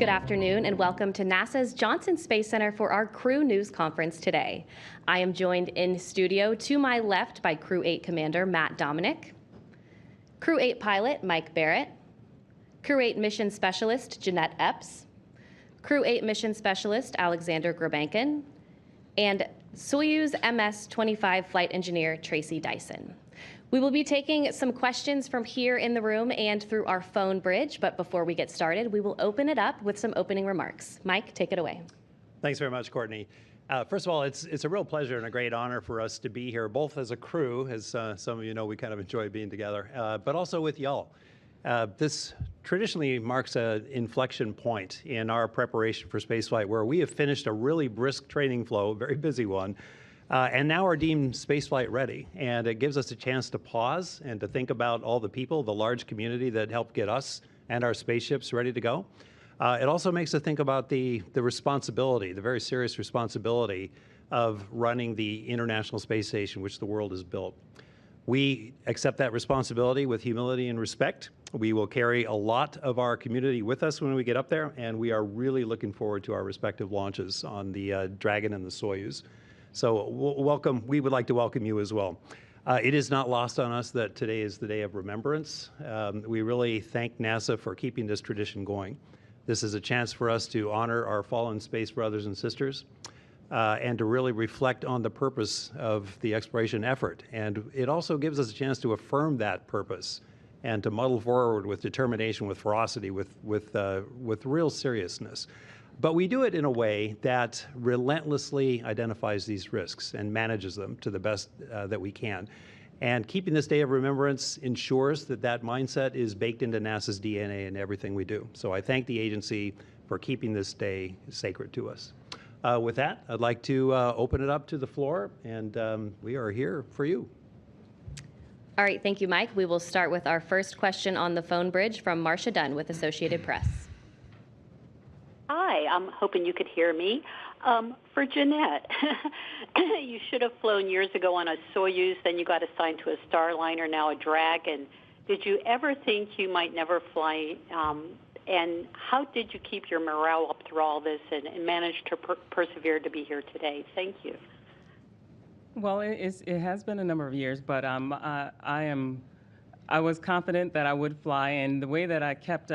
Good afternoon and welcome to NASA's Johnson Space Center for our Crew News Conference today. I am joined in studio to my left by Crew-8 Commander Matt Dominic, Crew-8 Pilot Mike Barrett, Crew-8 Mission Specialist Jeanette Epps, Crew-8 Mission Specialist Alexander Grabankin, and Soyuz MS-25 Flight Engineer Tracy Dyson. We will be taking some questions from here in the room and through our phone bridge, but before we get started, we will open it up with some opening remarks. Mike, take it away. Thanks very much, Courtney. First of all, it's a real pleasure and a great honor for us to be here, both as a crew, as some of you know we kind of enjoy being together, but also with y'all. This traditionally marks an inflection point in our preparation for spaceflight, where we have finished a really brisk training flow, very busy one, and now are deemed spaceflight ready. And it gives us a chance to pause and to think about all the people, the large community that helped get us and our spaceships ready to go. It also makes us think about the responsibility, the very serious responsibility of running the International Space Station, which the world has built. We accept that responsibility with humility and respect. We will carry a lot of our community with us when we get up there, and we are really looking forward to our respective launches on the Dragon and the Soyuz. So welcome. We would like to welcome you as well. It is not lost on us that today is the day of remembrance. We really thank NASA for keeping this tradition going. This is a chance for us to honor our fallen space brothers and sisters and to really reflect on the purpose of the exploration effort. And it also gives us a chance to affirm that purpose and to muddle forward with determination, with ferocity, with real seriousness. But we do it in a way that relentlessly identifies these risks and manages them to the best that we can. And keeping this day of remembrance ensures that that mindset is baked into NASA's DNA in everything we do. So I thank the agency for keeping this day sacred to us. With that, I'd like to open it up to the floor, and we are here for you. All right, thank you, Mike. We will start with our first question on the phone bridge from Marcia Dunn with Associated Press. Hi, I'm hoping you could hear me. For Jeanette, you should have flown years ago on a Soyuz, then you got assigned to a Starliner, now a Dragon. Did you ever think you might never fly? And how did you keep your morale up through all this and manage to persevere to be here today? Thank you. Well, it has been a number of years, but I was confident that I would fly, and the way that I kept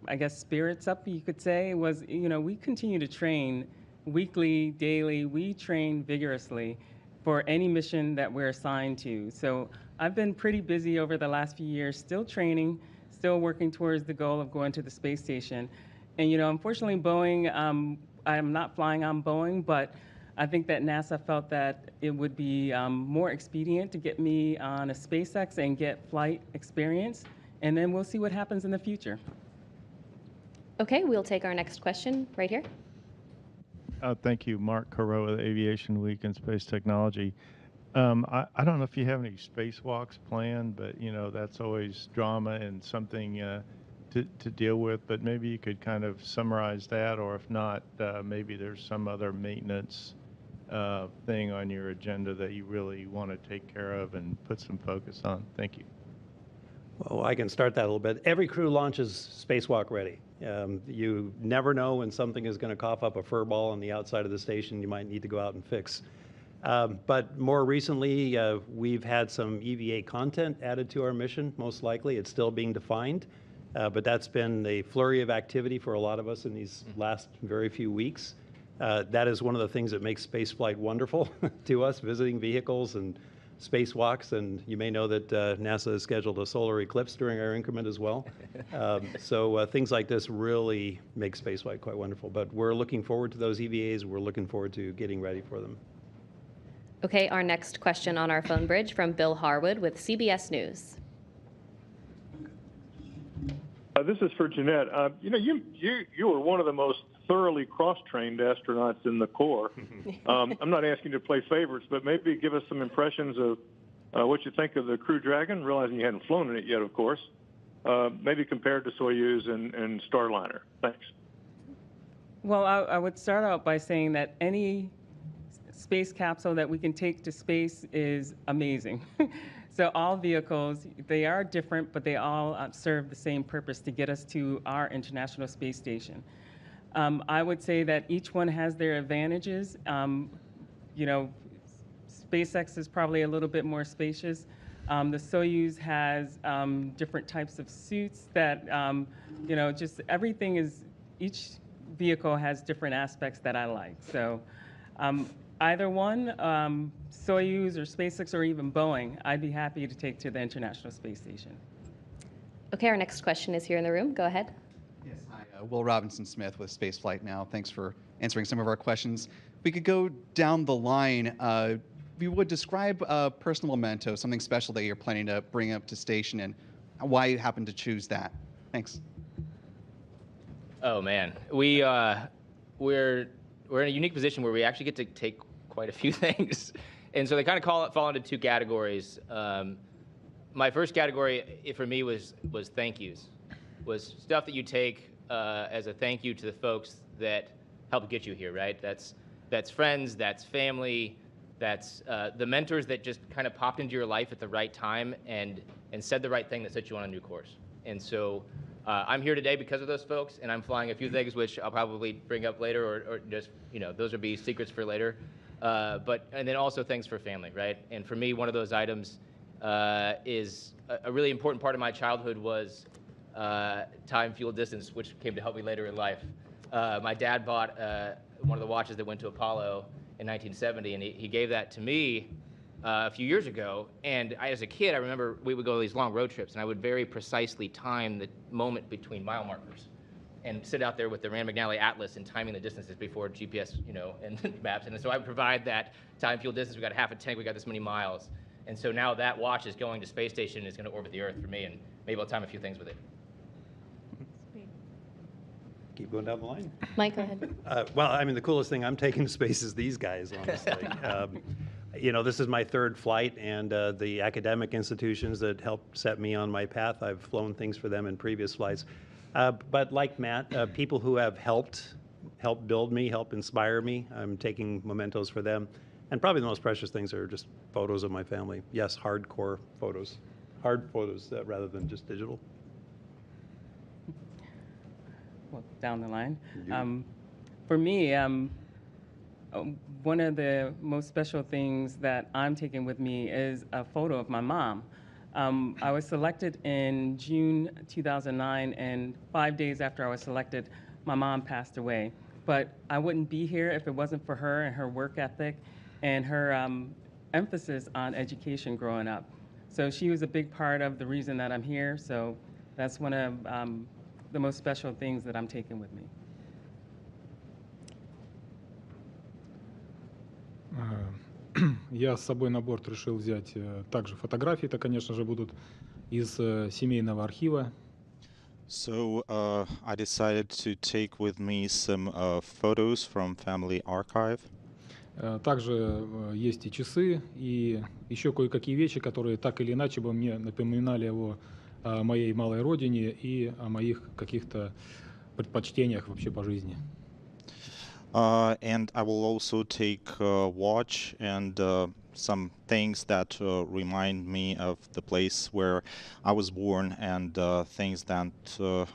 I guess spirits up, you could say, was, we continue to train weekly, daily. We train vigorously for any mission that we're assigned to. So I've been pretty busy over the last few years, still training, still working towards the goal of going to the space station. And, unfortunately, Boeing, I'm not flying on Boeing, but I think that NASA felt that it would be more expedient to get me on a SpaceX and get flight experience. And then we'll see what happens in the future. Okay, we'll take our next question right here. Thank you, Mark Carreau with Aviation Week and Space Technology. I don't know if you have any spacewalks planned, but that's always drama and something to deal with. But maybe you could kind of summarize that, or if not, maybe there's some other maintenance thing on your agenda that you really want to take care of and put some focus on. Thank you. Well, I can start that a little bit. Every crew launches spacewalk ready. You never know when something is going to cough up a fur ball on the outside of the station you might need to go out and fix. But more recently, we've had some EVA content added to our mission, most likely. It's still being defined, but that's been the flurry of activity for a lot of us in these last very few weeks. That is one of the things that makes spaceflight wonderful to us, visiting vehicles and spacewalks, and you may know that NASA has scheduled a solar eclipse during our increment as well. So things like this really make spaceflight quite wonderful. But we're looking forward to those EVAs. We're looking forward to getting ready for them. Okay, our next question on our phone bridge from Bill Harwood with CBS News. This is for Jeanette. You were one of the most thoroughly cross-trained astronauts in the Corps. I'm not asking you to play favorites, but maybe give us some impressions of what you think of the Crew Dragon, realizing you hadn't flown in it yet, of course, maybe compared to Soyuz and Starliner. Thanks. Well, I would start out by saying that any space capsule that we can take to space is amazing. So all vehicles, they are different, but they all serve the same purpose to get us to our International Space Station. I would say that each one has their advantages. You know, SpaceX is probably a little bit more spacious. The Soyuz has different types of suits that, you know, just everything is, each vehicle has different aspects that I like. So either one, Soyuz or SpaceX or even Boeing, I'd be happy to take to the International Space Station. Okay, our next question is here in the room. Go ahead. Yes, hi. Will Robinson Smith with Spaceflight Now. Thanks for answering some of our questions. We could go down the line. If you would describe a personal memento, something special that you're planning to bring up to station, and why you happen to choose that. Thanks. Oh man, we're in a unique position where we actually get to take quite a few things, and so they kind of fall into two categories. My first category for me was thank yous, was stuff that you take as a thank you to the folks that helped get you here, right? That's friends, that's family, that's the mentors that just kind of popped into your life at the right time and said the right thing that set you on a new course. And so I'm here today because of those folks, and I'm flying a few things which I'll probably bring up later, or just, you know, those will be secrets for later. And then also things for family, right? And for me, one of those items is a really important part of my childhood was time, fuel, distance, which came to help me later in life. My dad bought one of the watches that went to Apollo in 1970, and he gave that to me a few years ago. And as a kid, I remember we would go on these long road trips, and I would very precisely time the moment between mile markers and sit out there with the Rand McNally Atlas and timing the distances before GPS, you know, and maps. And so I would provide that time, fuel, distance. We got half a tank, we got this many miles. And so now that watch is going to space station and is going to orbit the Earth for me, and maybe I'll time a few things with it. Keep going down the line. Mike, go ahead. Well, I mean, the coolest thing I'm taking to space is these guys, honestly. You know, this is my third flight, and the academic institutions that helped set me on my path, I've flown things for them in previous flights. But like Matt, people who have helped build me, help inspire me, I'm taking mementos for them. And probably the most precious things are just photos of my family. Yes, hardcore photos. Hard photos rather than just digital. Well, down the line. For me, one of the most special things that I'm taking with me is a photo of my mom. I was selected in June 2009, and 5 days after I was selected, my mom passed away. But I wouldn't be here if it wasn't for her and her work ethic and her emphasis on education growing up. So she was a big part of the reason that I'm here. So that's one of the most special things that I'm taking with me. Я с собой на борт решил взять также фотографии. Это, конечно же, будут из семейного архива. So I decided to take with me some photos from family archive. Также есть и часы, и еще кое-какие вещи, которые так или иначе бы мне напоминали о моей малой родине и о моих каких-то предпочтениях вообще по жизни. And I will also take a watch and some things that remind me of the place where I was born, and things that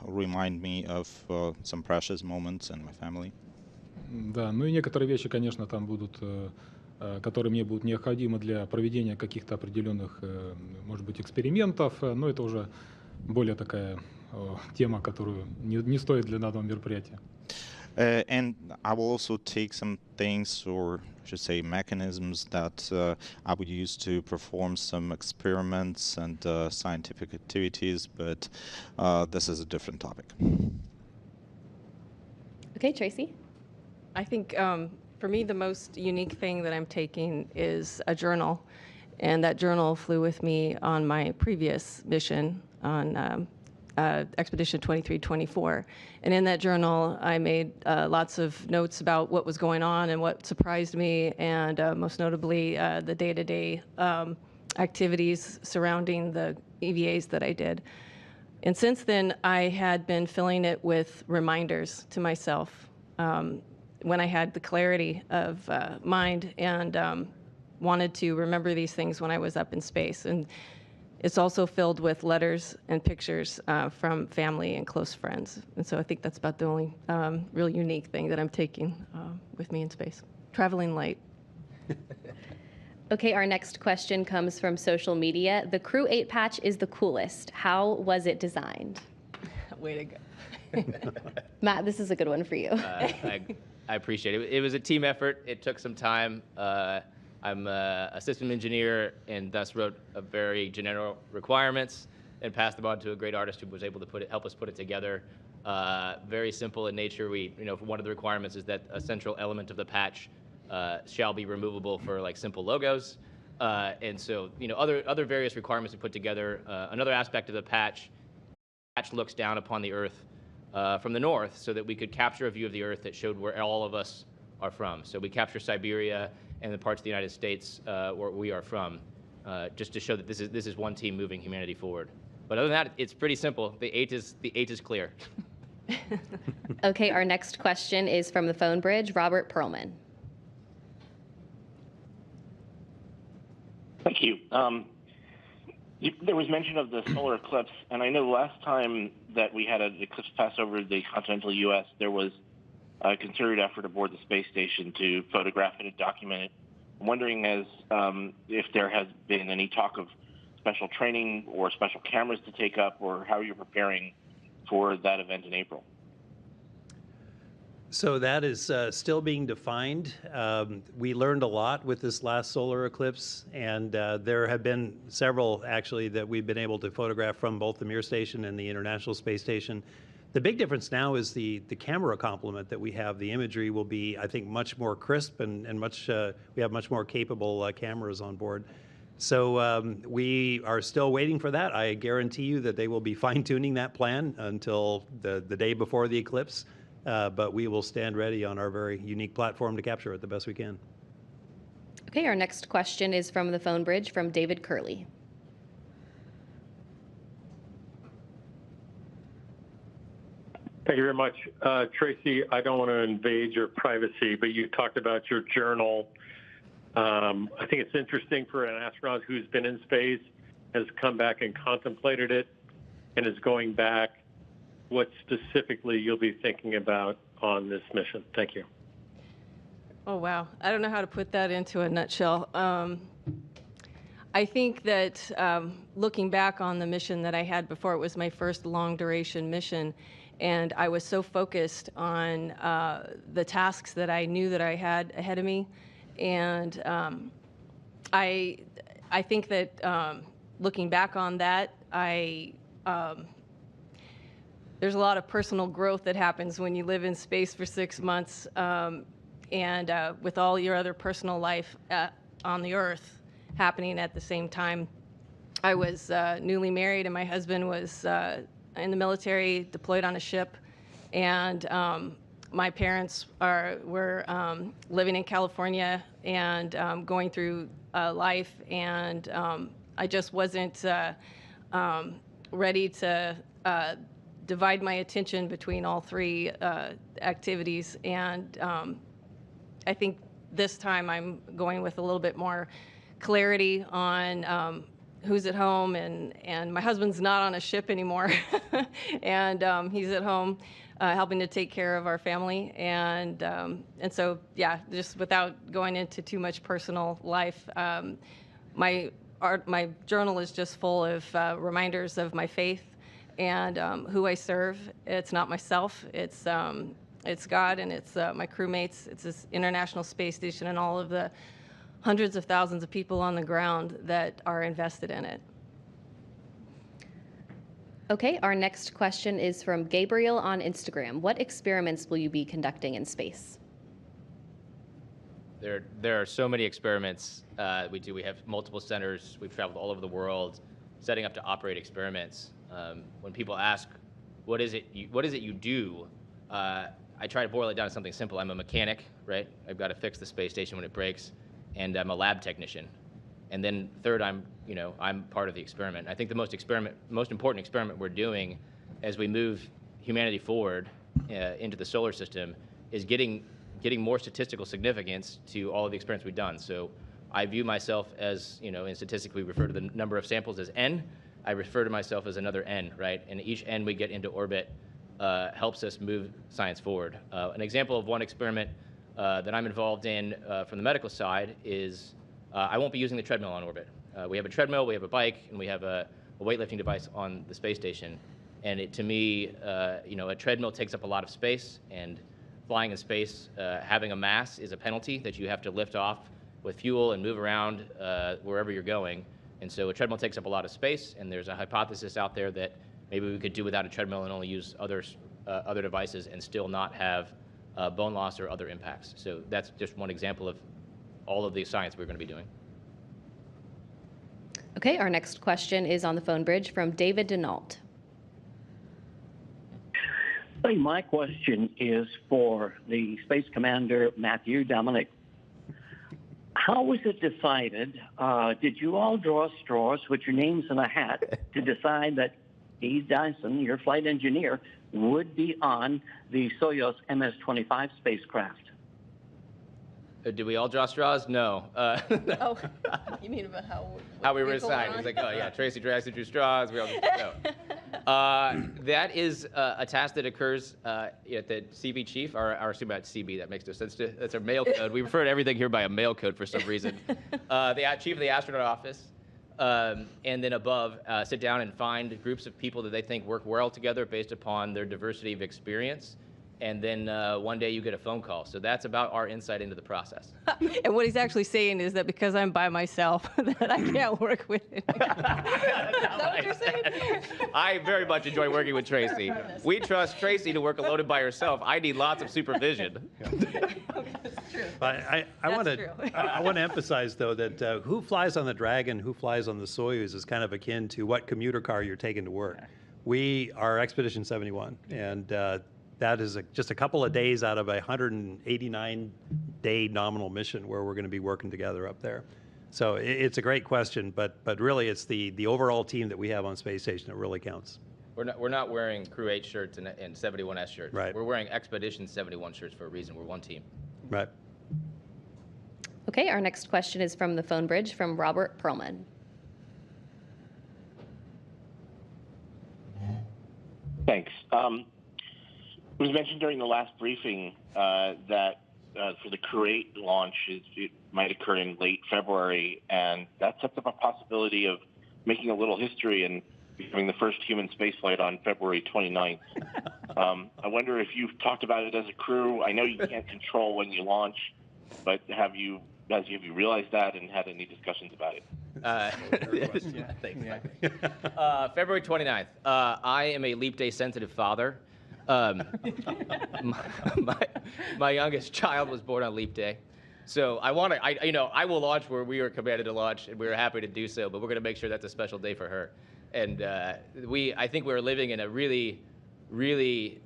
remind me of some precious moments in my family. Да, ну и некоторые вещи, конечно, там будут, которые мне будут необходимы для проведения каких-то определенных, может быть, экспериментов, но это уже более такая тема, которую не стоит для данного мероприятия. And I will also take some things, or I should say mechanisms, that I would use to perform some experiments and scientific activities, but this is a different topic. Okay, Tracy. I think for me, the most unique thing that I'm taking is a journal. And that journal flew with me on my previous mission on Expedition 2324. And in that journal, I made lots of notes about what was going on and what surprised me, and most notably the day-to-day activities surrounding the EVAs that I did. And since then, I had been filling it with reminders to myself when I had the clarity of mind and wanted to remember these things when I was up in space. And it's also filled with letters and pictures from family and close friends. And so I think that's about the only real unique thing that I'm taking with me in space. Traveling light. Okay, our next question comes from social media. The Crew-8 patch is the coolest. How was it designed? Way to go. Matt, this is a good one for you. I appreciate it. It was a team effort. It took some time. I'm a system engineer and thus wrote a very general requirements and passed them on to a great artist who was able to help us put it together. Very simple in nature. One of the requirements is that a central element of the patch shall be removable for like simple logos. And so, other various requirements we put together. Another aspect of the patch looks down upon the Earth from the north so that we could capture a view of the Earth that showed where all of us are from. So we capture Siberia and the parts of the United States where we are from, just to show that this is one team moving humanity forward. But other than that, it's pretty simple. The eight is clear. Okay, our next question is from the phone bridge, Robert Perlman. Thank you. There was mention of the solar eclipse, and I know last time that we had an eclipse pass over the continental U.S., there was a concerted effort aboard the space station to photograph it and document it. I'm wondering if there has been any talk of special training or special cameras to take up, or how you're preparing for that event in April. So that is still being defined. We learned a lot with this last solar eclipse, and there have been several actually that we've been able to photograph from both the Mir station and the International Space Station. The big difference now is the camera complement that we have. The imagery will be, I think, much more crisp and we have much more capable cameras on board. So we are still waiting for that. I guarantee you that they will be fine-tuning that plan until the day before the eclipse. But we will stand ready on our very unique platform to capture it the best we can. Okay, our next question is from the phone bridge from David Curley. Thank you very much. Tracy, I don't want to invade your privacy, but you talked about your journal. I think it's interesting for an astronaut who's been in space, has come back and contemplated it, and is going back, what specifically you'll be thinking about on this mission. Thank you. Oh, wow. I don't know how to put that into a nutshell. I think that looking back on the mission that I had before, it was my first long-duration mission, and I was so focused on the tasks that I knew that I had ahead of me. And I think that looking back on that, there's a lot of personal growth that happens when you live in space for 6 months, and with all your other personal life on the Earth happening at the same time. I was newly married, and my husband was in the military, deployed on a ship, and my parents were living in California and going through life, and I just wasn't ready to divide my attention between all three activities. And I think this time I'm going with a little bit more clarity on who's at home, and my husband's not on a ship anymore, and he's at home helping to take care of our family. And so, yeah, just without going into too much personal life, my journal is just full of reminders of my faith and who I serve. It's not myself, it's God, and it's my crewmates, it's this International Space Station, and all of the hundreds of thousands of people on the ground that are invested in it. Okay, our next question is from Gabriel on Instagram. What experiments will you be conducting in space? There are so many experiments we do. We have multiple centers. We've traveled all over the world, setting up to operate experiments. When people ask, what is it you do? I try to boil it down to something simple. I'm a mechanic, right? I've got to fix the space station when it breaks, and I'm a lab technician. And then third, I'm part of the experiment. I think the most important experiment we're doing as we move humanity forward into the solar system is getting more statistical significance to all of the experiments we've done. So I view myself as, in statistics we refer to the number of samples as n. I refer to myself as another n, right? And each n we get into orbit helps us move science forward. An example of one experiment that I'm involved in from the medical side is I won't be using the treadmill on orbit. We have a treadmill, we have a bike, and we have a weightlifting device on the space station. And to me, a treadmill takes up a lot of space, and flying in space, having a mass is a penalty that you have to lift off with fuel and move around wherever you're going. And so a treadmill takes up a lot of space, and there's a hypothesis out there that maybe we could do without a treadmill and only use other devices and still not have bone loss or other impacts. So that's just one example of all of the science we're going to be doing. Okay, our next question is on the phone bridge from David Denault. Hey, my question is for the Space Commander, Matthew Dominic. How was it decided? Did you all draw straws with your names in a hat to decide that Steve Dyson, your flight engineer, would be on the Soyuz MS-25 spacecraft? Did we all draw straws? No. Oh, you mean about how we were assigned? It's like, oh yeah, Tracy drew straws. We all no. That is a task that occurs at the CB chief, or assume about CB. That makes no sense. That's our mail code. We refer to everything here by a mail code for some reason. The chief of the astronaut office, and then above, sit down and find groups of people that they think work well together based upon their diversity of experience. And then one day you get a phone call. So that's about our insight into the process. And what he's actually saying is that because I'm by myself, that I can't work with it. Is that what you're saying? I very much enjoy working with Tracy. We trust Tracy to work loaded by herself. I need lots of supervision. That's true. I want to emphasize, though, that who flies on the Dragon, who flies on the Soyuz is kind of akin to what commuter car you're taking to work. We are Expedition 71, and that is just a couple of days out of a 189-day nominal mission where we're going to be working together up there. So it's a great question, but really it's the overall team that we have on Space Station that really counts. We're not wearing Crew-8 shirts and 71S shirts. Right. We're wearing Expedition 71 shirts for a reason. We're one team. Right. Okay, our next question is from the phone bridge from Robert Perlman. Thanks. It was mentioned during the last briefing that for the Crew-8 launch, it might occur in late February, and that sets up a possibility of making a little history and becoming the first human spaceflight on February 29th. I wonder if you've talked about it as a crew. I know you can't control when you launch, but have you realized that and had any discussions about it? Thanks. February 29th. I am a leap day sensitive father. My youngest child was born on leap day. So I will launch where we were commanded to launch, and we were happy to do so, but we're going to make sure that's a special day for her. And I think we're living in a really, really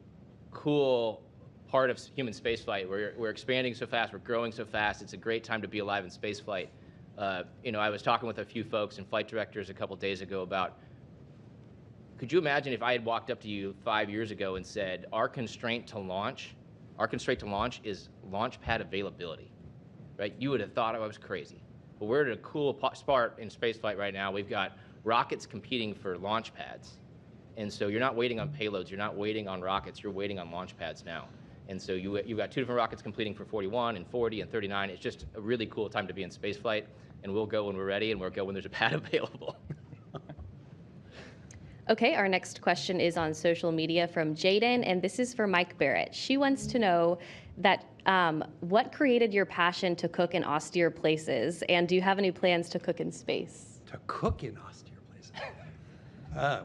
cool part of human spaceflight. We're expanding so fast, we're growing so fast. It's a great time to be alive in spaceflight. I was talking with a few folks and flight directors a couple days ago about, could you imagine if I had walked up to you 5 years ago and said, our constraint to launch is launch pad availability, right? You would have thought I was crazy. But we're at a cool spot in spaceflight right now. We've got rockets competing for launch pads. And so you're not waiting on payloads, you're not waiting on rockets, you're waiting on launch pads now. And so you've got two different rockets competing for 41 and 40 and 39. It's just a really cool time to be in spaceflight, and we'll go when we're ready, and we'll go when there's a pad available. Okay, our next question is on social media from Jaden, and this is for Mike Barrett. She wants to know that what created your passion to cook in austere places, and do you have any plans to cook in space? To cook in austere places?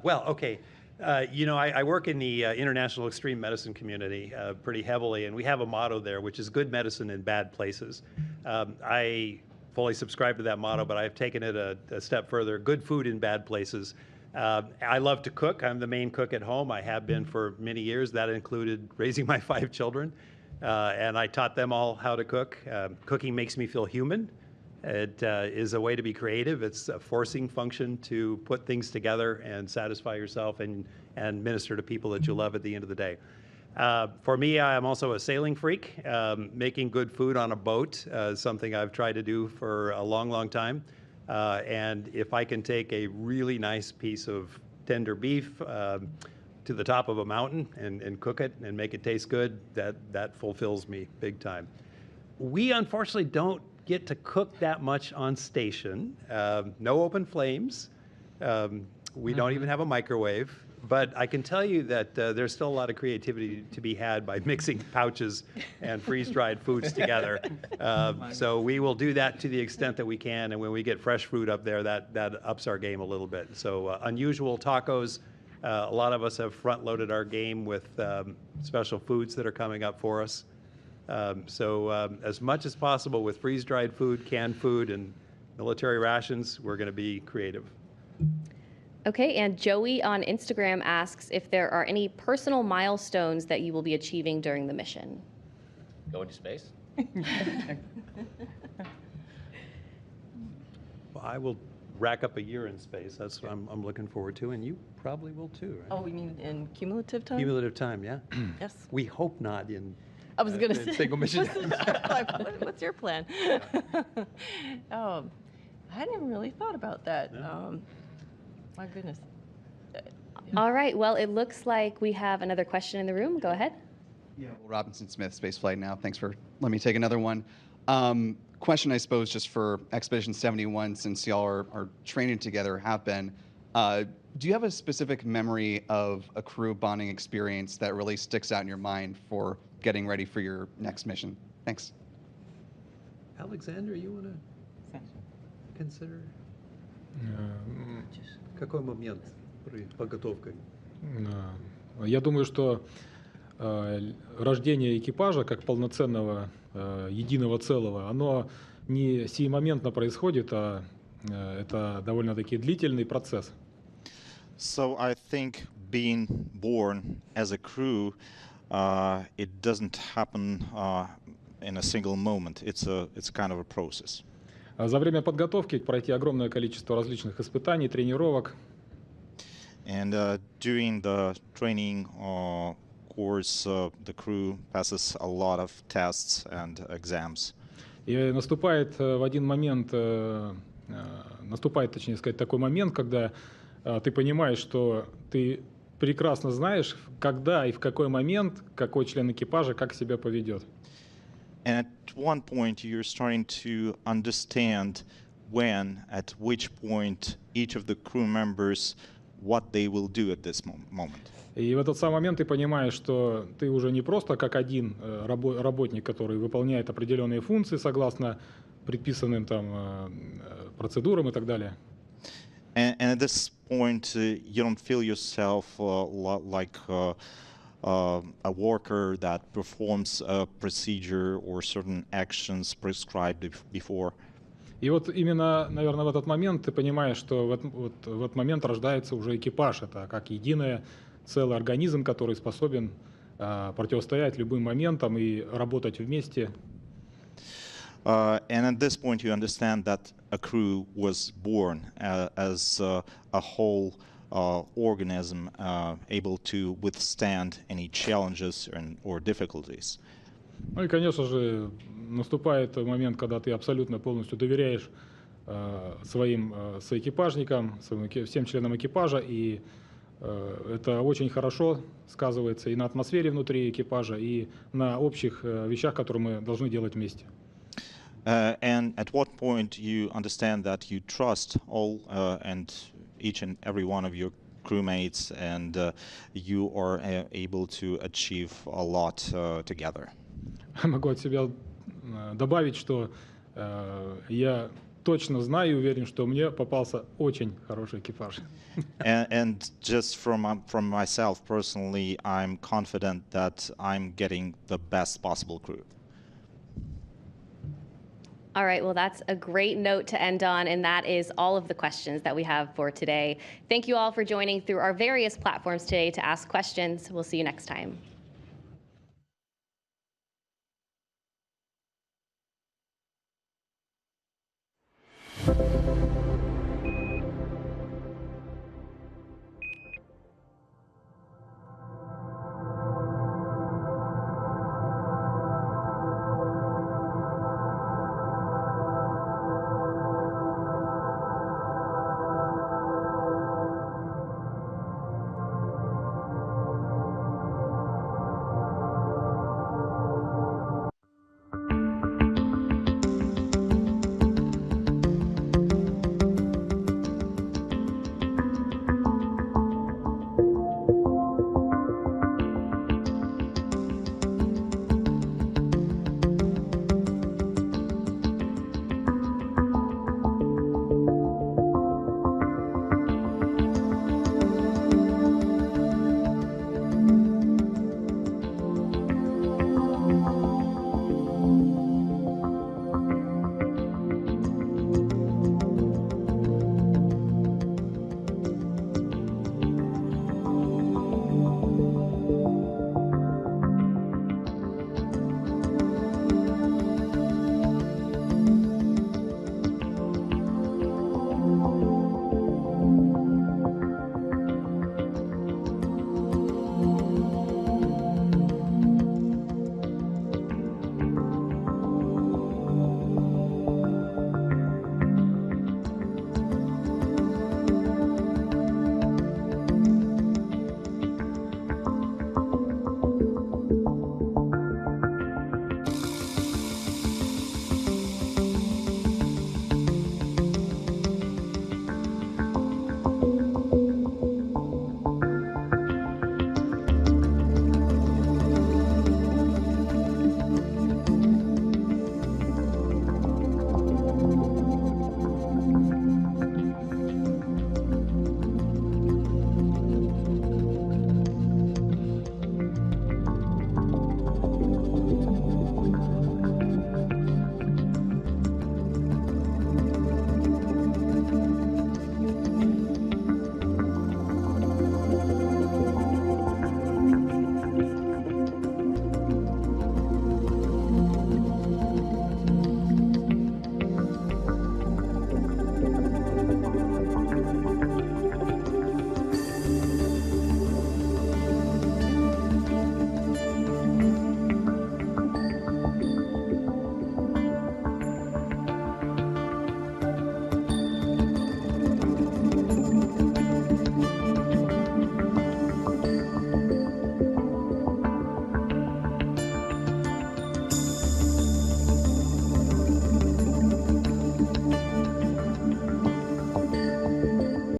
Well, okay. I work in the international extreme medicine community pretty heavily, and we have a motto there, which is good medicine in bad places. I fully subscribe to that motto, but I've taken it a step further. Good food in bad places. I love to cook. I'm the main cook at home. I have been for many years. That included raising my 5 children, and I taught them all how to cook. Cooking makes me feel human. It is a way to be creative. It's a forcing function to put things together and satisfy yourself and minister to people that you love at the end of the day. For me, I'm also a sailing freak. Making good food on a boat is something I've tried to do for a long, long time. And if I can take a really nice piece of tender beef to the top of a mountain and cook it and make it taste good, that fulfills me big time. We unfortunately don't get to cook that much on station. No open flames. We don't even have a microwave. But I can tell you that there's still a lot of creativity to be had by mixing pouches and freeze-dried foods together. So we will do that to the extent that we can, and when we get fresh fruit up there, that ups our game a little bit. So unusual tacos. A lot of us have front-loaded our game with special foods that are coming up for us. So as much as possible with freeze-dried food, canned food, and military rations, we're going to be creative. Okay, and Joey on Instagram asks if there are any personal milestones that you will be achieving during the mission. Going to space? Well, I will rack up a year in space. That's what I'm looking forward to, and you probably will too, right? Oh, we mean in cumulative time? Cumulative time, yeah. Yes. We hope not in I was going to say. single mission. What's your plan? I hadn't really thought about that. No. My goodness. All right, well, it looks like we have another question in the room. Go ahead. Yeah, well, Robinson Smith, Spaceflight Now. Thanks for letting me take another one. Question, I suppose, just for Expedition 71, since y'all are training together, have been. Do you have a specific memory of a crew bonding experience that really sticks out in your mind for getting ready for your next mission? Thanks. Alexander, you want to consider? Какой момент при подготовке? Я думаю, что рождение экипажа как полноценного единого целого, оно не сиюмоментно происходит, а это довольно-таки длительный процесс. So I think being born as a crew, it doesn't happen in a single moment. It's kind of a process. За время подготовки пройти огромное количество различных испытаний, тренировок. And during the training course, the crew passes a lot of tests and exams. И наступает в один момент, точнее сказать, такой момент, когда ты понимаешь, что ты прекрасно знаешь, когда и в какой момент какой член экипажа как себя поведет. And at one point, you're starting to understand when, at which point, each of the crew members, what they will do at this moment. И в этот самый момент ты понимаешь, что ты уже не просто как один работник, который выполняет определенные функции согласно предписанным там процедурам и так далее. And at this point, you don't feel yourself like a worker that performs a procedure or certain actions prescribed before. И вот именно, наверное, в этот момент ты понимаешь, что в этот момент рождается уже экипаж. Это как единое целый организм, который способен противостоять любым моментам и работать вместе. And at this point, you understand that a crew was born as a whole organism able to withstand any challenges or difficulties. Ну и, конечно же, наступает момент, когда ты абсолютно полностью доверяешь своим соэкипажникам, всем членам экипажа, и это очень хорошо сказывается и на атмосфере внутри экипажа, и на общих вещах, которые мы должны делать вместе. And at what point you understand that you trust all and each and every one of your crewmates, and you are able to achieve a lot together. Могу от себя добавить, что я точно знаю и уверен, что мне попался очень хороший экипаж. And just from myself personally, I'm confident that I'm getting the best possible crew. All right, well, that's a great note to end on, and that is all of the questions that we have for today. Thank you all for joining through our various platforms today to ask questions. We'll see you next time.